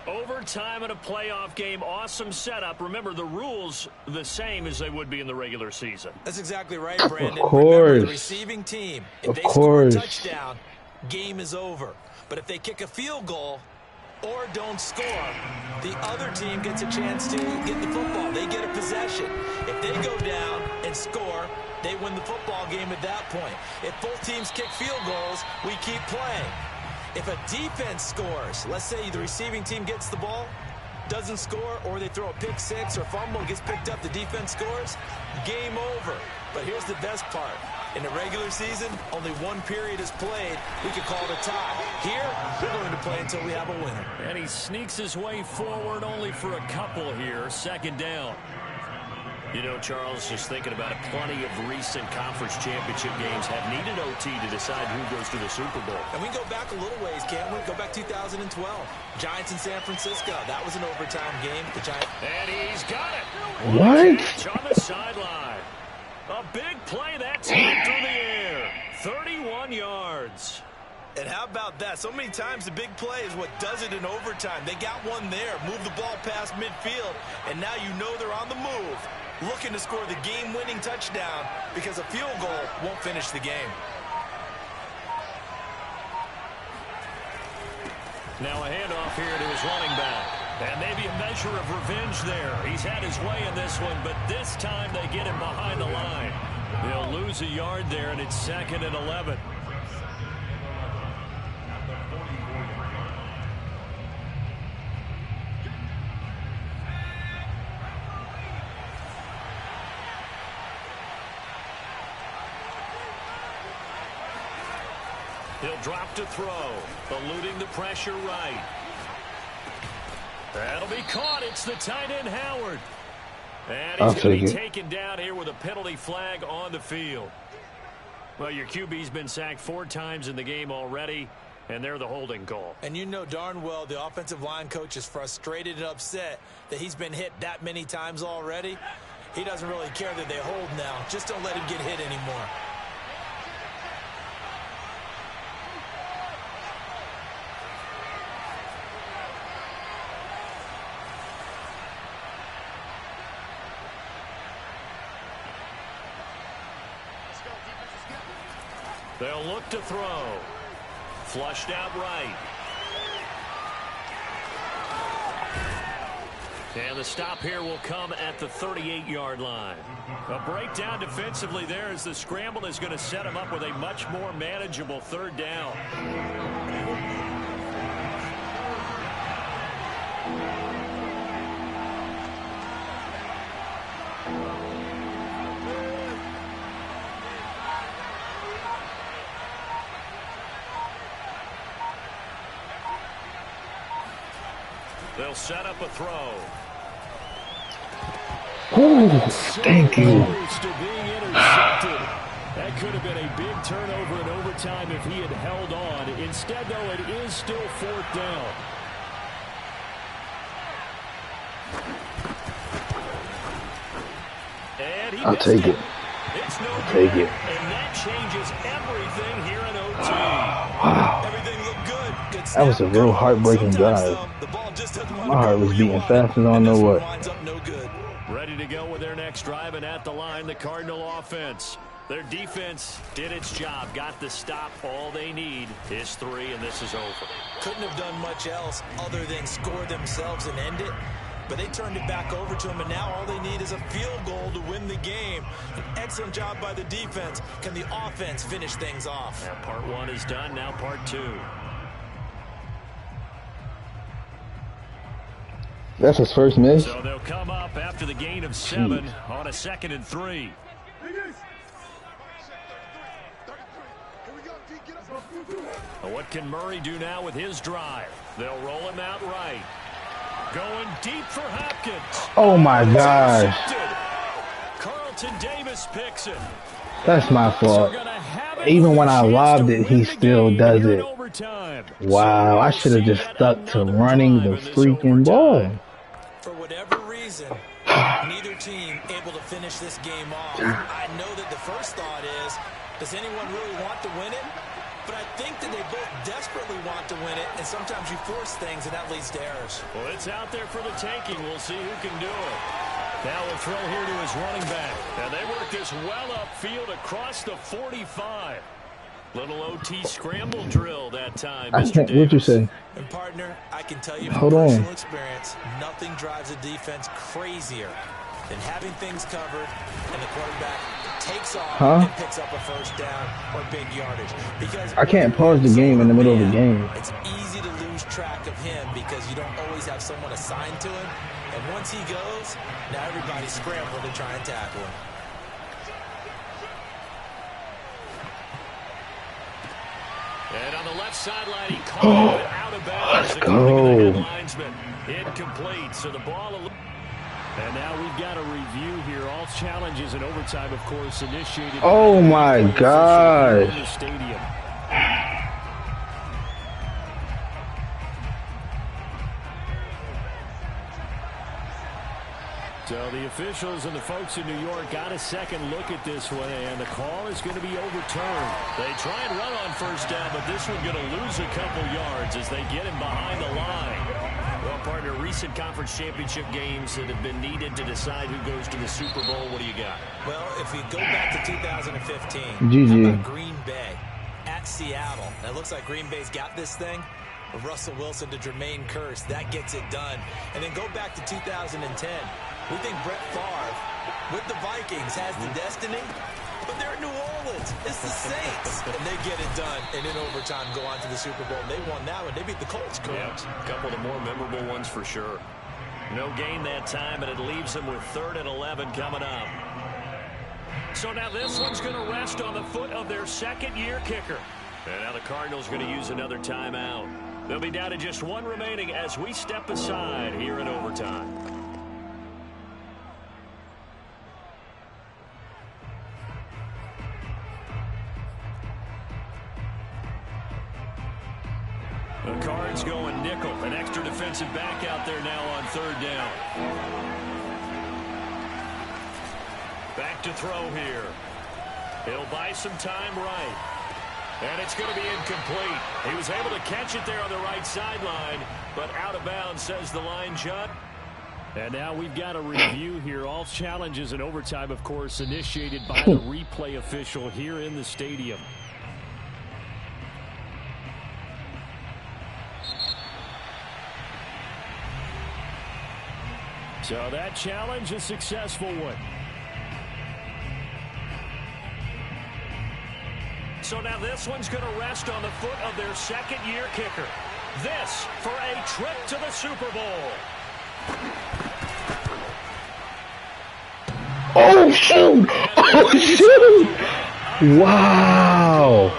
Overtime in a playoff game, awesome setup. Remember, the rules the same as they would be in the regular season. That's exactly right, Brandon. Of course. Remember, the receiving team, if they score a touchdown, game is over. But if they kick a field goal or don't score, the other team gets a chance to get the football. They get a possession. If they go down and score, they win the football game at that point. If both teams kick field goals, we keep playing. If a defense scores, let's say the receiving team gets the ball, doesn't score, or they throw a pick six or fumble, gets picked up, the defense scores, game over. But here's the best part. In the regular season, only 1 period is played. We could call it a tie. Here, we're going to play until we have a winner. And he sneaks his way forward only for a couple here. 2nd down. You know, Charles, just thinking about it, plenty of recent conference championship games have needed OT to decide who goes to the Super Bowl. And we go back a little ways, can't we? Go back 2012. Giants in San Francisco. That was an overtime game. The Giants. And he's got it. What? On the sideline. A big play that time through the air. 31 yards. And how about that? So many times the big play is what does it in overtime. They got one there, move the ball past midfield, and now you know they're on the move, looking to score the game-winning touchdown because a field goal won't finish the game. Now a handoff here to his running back. And maybe a measure of revenge there. He's had his way in this one, but this time they get him behind the line. They'll lose a yard there, and it's 2nd and 11. He'll drop to throw, eluding the pressure right. That'll be caught. It's the tight end, Howard. And he's going to be taken down here with a penalty flag on the field. Well, your QB's been sacked 4 times in the game already, and they're the holding call. And you know darn well the offensive line coach is frustrated and upset that he's been hit that many times already. He doesn't really care that they hold now. Just don't let him get hit anymore. They'll look to throw. Flushed out right. And the stop here will come at the 38-yard line. A breakdown defensively there as the scramble is going to set him up with a much more manageable 3rd down. They'll set up a throw. Oh, thank you. That could have been a big turnover in overtime if he had held on. Instead, though, it is still 4th down. And I'll take it. It's no I'll take it. And that changes everything here in OT. Wow. Everything looked good. That was a real heartbreaking drive. My heart was beating fast as I don't know what. Ready to go with their next drive, and at the line, the Cardinal offense. Their defense did its job, got the stop. All they need is 3, and this is over. Couldn't have done much else other than score themselves and end it. But they turned it back over to him, and now all they need is a field goal to win the game. An excellent job by the defense. Can the offense finish things off? Now part 1 is done, now part 2. That's his first miss. So they'll come up after the gain of 7 on a 2nd and 3. Well, what can Murray do now with his drive? They'll roll him out right. Going deep for Hopkins. Oh my gosh. Carlton Davis picks it. That's my fault. Even when I lobbed it, he still does it. Wow, I should have just stuck to running the freaking ball. For whatever reason, neither team able to finish this game off. I know that the first thought is, does anyone really want to win it? But I think that they both desperately want to win it, and sometimes you force things, and that leads to errors. Well, it's out there for the taking. We'll see who can do it. Now we'll throw here to his running back. And they work this well upfield across the 45. Little OT scramble drill that time, Mr. Davis. What'd you say? And partner, I can tell you from personal experience, nothing drives a defense crazier than having things covered and the quarterback takes off and picks up a first down or big yardage. Because I can't pause the game in the middle of the game. It's easy to lose track of him because you don't always have someone assigned to him. And once he goes, now everybody's scrambling to try and tackle him. And on the left sideline, he caught it out of bounds. Let's go. Linesman. Incomplete. So the ball. And now we've got a review here. All challenges in overtime, of course, initiated. Oh my gosh. In the stadium. So the officials and the folks in New York got a second look at this one, and the call is going to be overturned. They try and run on first down, but this one's going to lose a couple yards as they get him behind the line. Well, partner, recent conference championship games that have been needed to decide who goes to the Super Bowl. What do you got? Well, if we go back to 2015, GG. how about Green Bay at Seattle? It looks like Green Bay's got this thing. Russell Wilson to Jermaine Kearse. That gets it done. And then go back to 2010. We think Brett Favre, with the Vikings, has the destiny. But they're in New Orleans. It's the Saints. And they get it done. And in overtime, go on to the Super Bowl. They won that one. They beat the Colts. Correct? Yeah, a couple of the more memorable ones for sure. No gain that time, and it leaves them with 3rd and 11 coming up. So now this one's going to rest on the foot of their second-year kicker. And now the Cardinals are going to use another timeout. They'll be down to just one remaining as we step aside here in overtime. The Cards going nickel. An extra defensive back out there now on 3rd down. Back to throw here. He'll buy some time right. And it's going to be incomplete. He was able to catch it there on the right sideline, but out of bounds, says the line judge. And now we've got a review here. All challenges in overtime, of course, initiated by the replay official here in the stadium. So that challenge, a successful one. So now this one's going to rest on the foot of their second-year kicker. This for a trip to the Super Bowl. Oh, shoot! Oh, shoot! Wow!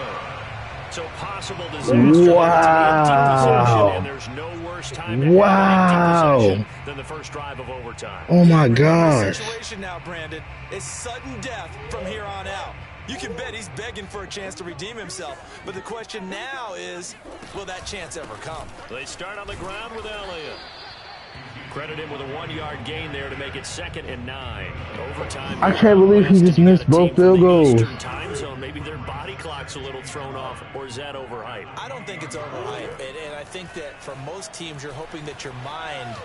So possible disaster. Wow! And there's no worse time to Wow! than the first drive of overtime. Oh my gosh! The situation now, Brandon, is sudden death from here on out. You can bet he's begging for a chance to redeem himself. But the question now is, will that chance ever come? They start on the ground with Elliott. Credit him with a 1-yard gain there to make it 2nd and 9. Overtime. I can't believe he just missed both field goals. Eastern time zone. Maybe their body clock's a little thrown off, or is that overhyped? I don't think it's overhyped, and I think that for most teams, you're hoping that your mind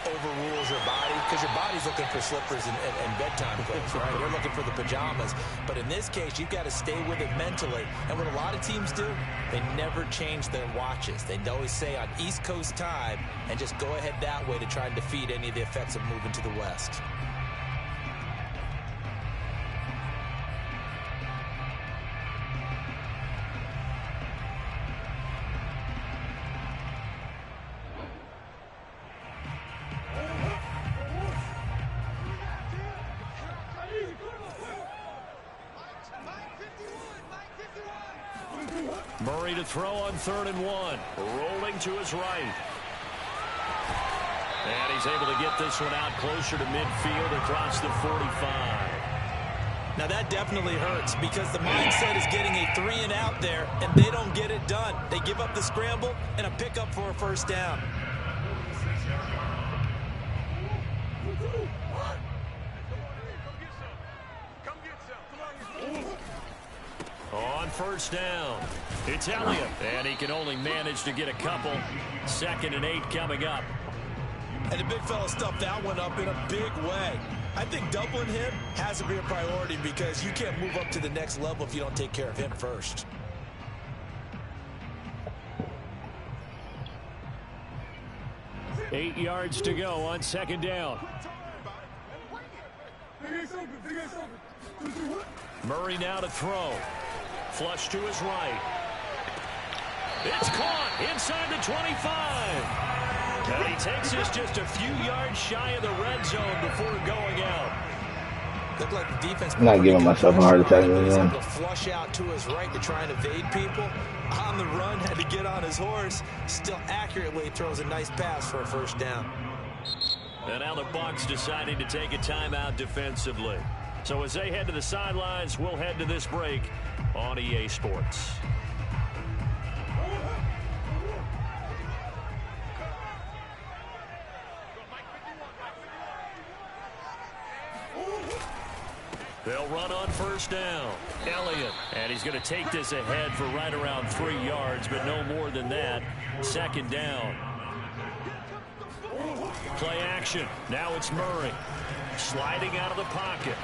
overrules your body, because your body's looking for slippers and bedtime clothes, right? You're looking for the pajamas. But in this case, you've got to stay with it mentally. And what a lot of teams do, they never change their watches. They always say on East Coast time and just go ahead that way to try and defeat any of the effects of moving to the West. Murray to throw on 3rd and 1. Rolling to his right. And he's able to get this one out closer to midfield across the 45. Now that definitely hurts because the mindset is getting a 3-and-out there, and they don't get it done. They give up the scramble and a pickup for a first down. On 1st down, it's Elliott, and he can only manage to get a couple. 2nd and 8 coming up. And the big fella stuffed that one up in a big way. I think doubling him has to be a priority because you can't move up to the next level if you don't take care of him first. Eight yards to go on 2nd down. Murray now to throw. Flush to his right. It's caught inside the 25. And he takes this just a few yards shy of the red zone before going out. Looked like the defense. I'm not giving myself a heart attack again. To flush out to his right to try and evade people. On the run, had to get on his horse. Still accurately throws a nice pass for a first down. And now the Bucs deciding to take a timeout defensively. So as they head to the sidelines, we'll head to this break on EA Sports. They'll run on 1st down. Elliott. And he's going to take this ahead for right around 3 yards, but no more than that. 2nd down. Play action. Now it's Murray. Sliding out of the pocket.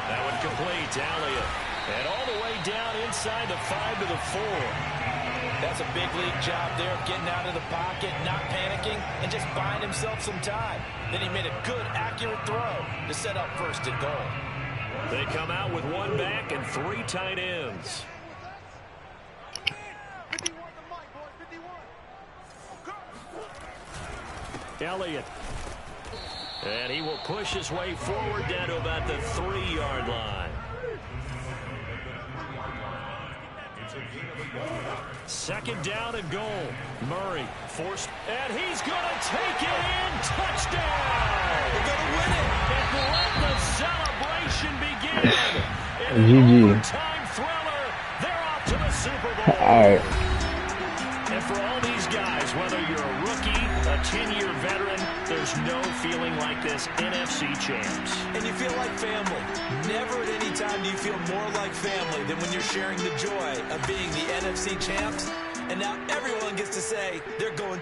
That one complete to Elliott. And all the way down inside the 5 to the 4. That's a big league job there of getting out of the pocket, not panicking, and just buying himself some time. Then he made a good, accurate throw to set up first and goal. They come out with one back and 3 tight ends. Elliott. And he will push his way forward down to about the 3-yard line. Second down and goal. Murray forced, and he's going to take it in. Touchdown! They're going to win it. And let the celebration begin. GG. Time thriller. They're off to the Super Bowl. All right. And for all these guys, whether you're a rookie, a 10-year veteran, there's no feeling like this NFC champs. And you feel like family. Never at any time do you feel more like family than when you're sharing the joy of being the NFC champs. And now everyone gets to say they're going to